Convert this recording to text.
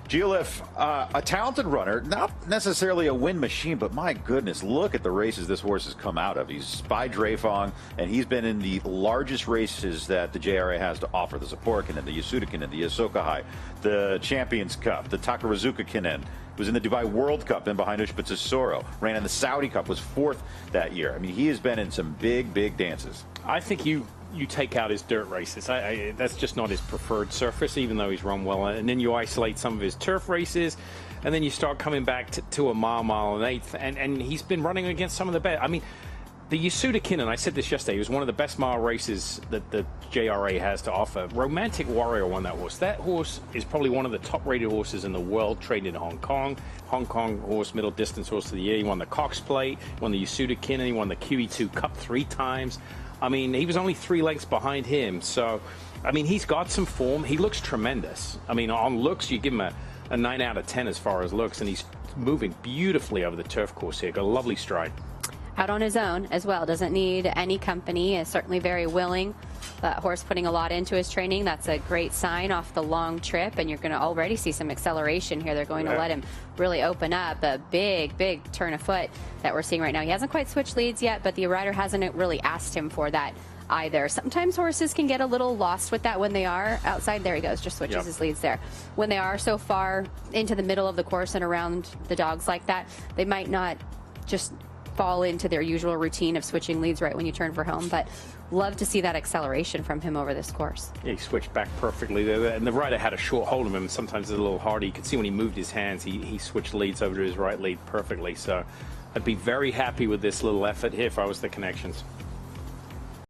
Geoglyph, a talented runner, not necessarily a win machine, but my goodness, look at the races this horse has come out of. He's by Drefong, and he's been in the largest races that the JRA has to offer. The Sapporo-Kinen, the Yasuda-Kinen, the Yosoka-Hai, the Champions Cup, the Takarazuka-Kinen. Was in the Dubai World Cup and behind Ushpitsasoro. Ran in the Saudi Cup, was fourth that year. I mean, he has been in some big, big dances. I think you take out his dirt races. That's just not his preferred surface, even though he's run well. And then you isolate some of his turf races, and then you start coming back to a mile and eighth. And he's been running against some of the best. I mean, the Yasuda-Kinen, I said this yesterday, it was one of the best mile races that the JRA has to offer. Romantic Warrior won that horse. That horse is probably one of the top-rated horses in the world, trained in Hong Kong. Hong Kong horse, middle distance horse of the year. He won the Cox Plate, won the Yasuda-Kinen, he won the QE2 Cup 3 times. I mean, he was only 3 lengths behind him. So, I mean, he's got some form. He looks tremendous. I mean, on looks, you give him a 9 out of 10 as far as looks, and he's moving beautifully over the turf course here. Got a lovely stride. Out on his own as well, doesn't need any company, is certainly very willing. That horse putting a lot into his training, that's a great sign off the long trip, and you're going to already see some acceleration here. They're going to let him really open up. A big turn of foot that we're seeing right now. He hasn't quite switched leads yet, but the rider hasn't really asked him for that either. Sometimes horses can get a little lost with that when they are outside. There he goes, just switches his leads there. When they are so far into the middle of the course and around the dogs like that, they might not just fall into their usual routine of switching leads right when you turn for home, but love to see that acceleration from him over this course. Yeah, he switched back perfectly there, and the rider had a short hold of him. Sometimes it's a little harder. You could see when he moved his hands, he switched leads over to his right lead perfectly. So I'd be very happy with this little effort here if I was the Connections.